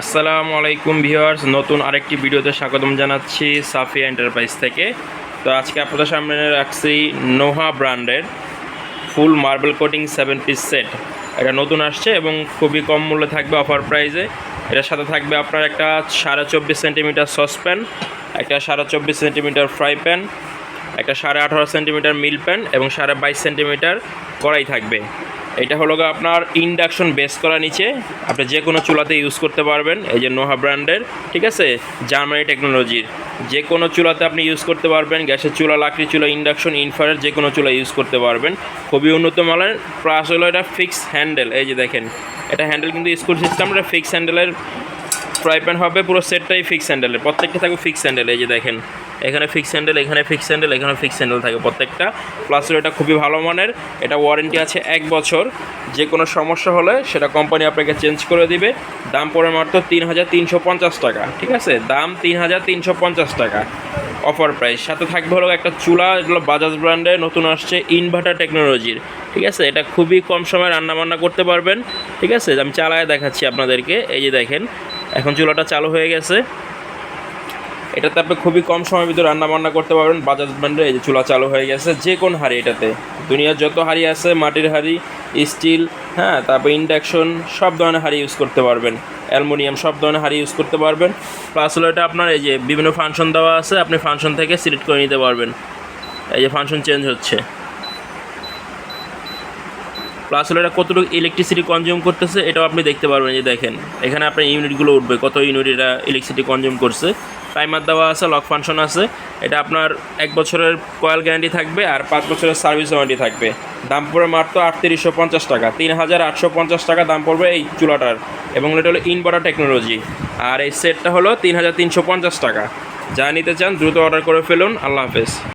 আসসালামু আলাইকুম ভিউয়ার্স, নতুন আরেকটি ভিডিওতে স্বাগতম জানাচ্ছি সাফিয়া এন্টারপ্রাইজ থেকে। তো আজকে আপনাদের সামনে রাখছি নোহা ব্র্যান্ডের ফুল মার্বেল কোটিং 7 পিস সেট। এটা নতুন আসছে এবং খুবই কম মূল্যে থাকবে, অফার প্রাইসে। এটার সাথে থাকবে আপনার একটা 24.5 সেন্টিমিটার সসপ্যান, একটা 24.5 সেন্টিমিটার ফ্রাই প্যান, একটা 18.5 সেন্টিমিটার মিল প্যান এবং 22.5 সেন্টিমিটার কড়াই থাকবে। এটা হলো আপনার ইন্ডাকশন বেস করা নিচে, আপনি যে কোনো চুলাতে ইউজ করতে পারবেন। এই যে নোহা ব্র্যান্ডের, ঠিক আছে, জার্মানি টেকনোলজির যে কোনো চুলাতে আপনি ইউজ করতে পারবেন। গ্যাসের চুলা, লাকড়ি চুলা, ইন্ডাকশন, ইনফ্রারেড যে কোনো চুলা ইউজ করতে পারবেন। খুবই উন্নত মানের। প্লাস হলো এটা ফিক্স হ্যান্ডেল। এই যে দেখেন, এটা হ্যান্ডেল কিন্তু স্ক্রু সিস্টেম, এটা ফিক্স হ্যান্ডেলের ফ্রাই প্যান হবে। পুরো সেটটাই ফিক্স হ্যান্ডেলের, প্রত্যেকটা থাকবে ফিক্স হ্যান্ডেল। এই যে দেখেন, এখানে ফিক্স হ্যান্ডেল, এখানে ফিক্স হ্যান্ডেল, এখানে ফিক্স হ্যান্ডেল থাকে প্রত্যেকটা। প্লাস এটা খুবই ভালো মানের। এটা ওয়ারেন্টি আছে 1 বছর। যে কোনো সমস্যা হলে সেটা কোম্পানি আপনাকে চেঞ্জ করে দিবে। দাম পড়ে মাত্র 3,350 টাকা, ঠিক আছে, দাম 3,350 টাকা অফার প্রাইস। সাথে থাকবে হলো একটা চুলা, এগুলো বাজাজ ব্র্যান্ডের নতুন আসছে, ইনভার্টার টেকনোলজির, ঠিক আছে। এটা খুবই কম সময় রান্নাবান্না করতে পারবেন, ঠিক আছে। আমি চালায় দেখাচ্ছি আপনাদেরকে। এই যে দেখেন, এখন চুলাটা চালু হয়ে গেছে। এটাতে আপনি খুবই কম সময়ের ভিতরে রান্নাবান্না করতে পারবেন। বাজাজ ব্র্যান্ডের এই যে চুলা চালু হয়ে গেছে। যে কোন হাঁড়ি, এটাতে দুনিয়ার যত হাঁড়ি আছে, মাটির হাঁড়ি, স্টিল, হ্যাঁ, তারপর ইন্ডাকশন, সব ধরনের হাঁড়ি ইউজ করতে পারবেন। অ্যালুমিনিয়াম, সব ধরনের হাঁড়ি ইউজ করতে পারবেন। প্লাস হলো এটা আপনার এই যে বিভিন্ন ফাংশন দেওয়া আছে, আপনি ফাংশন থেকে সিলেক্ট করে নিতে পারবেন। এই যে ফাংশন চেঞ্জ হচ্ছে। প্লাস হলো এটা কতটুকু ইলেকট্রিসিটি কনজিউম করতেছে এটাও আপনি দেখতে পারবেন। এই যে দেখেন, এখানে আপনার ইউনিটগুলো উঠবে, কত ইউনিট এটা ইলেকট্রিসিটি কনজিউম করছে। টাইমার দেওয়া আছে, লক ফাংশন আছে। এটা আপনার 1 বছরের কয়েল গ্যারান্টি থাকবে আর 5 বছরের সার্ভিস ওয়ারেন্টি থাকবে। দাম পড়বে মাত্র 3850 টাকা, 3850 টাকা দাম পড়বে এই চুলাটার। এবং এটা হলো ইনভার্টার টেকনোলজি। আর এই সেটটা হলো 3350 টাকা। যা নিতে চান দ্রুত অর্ডার করে ফেলুন। আল্লাহ হাফেজ।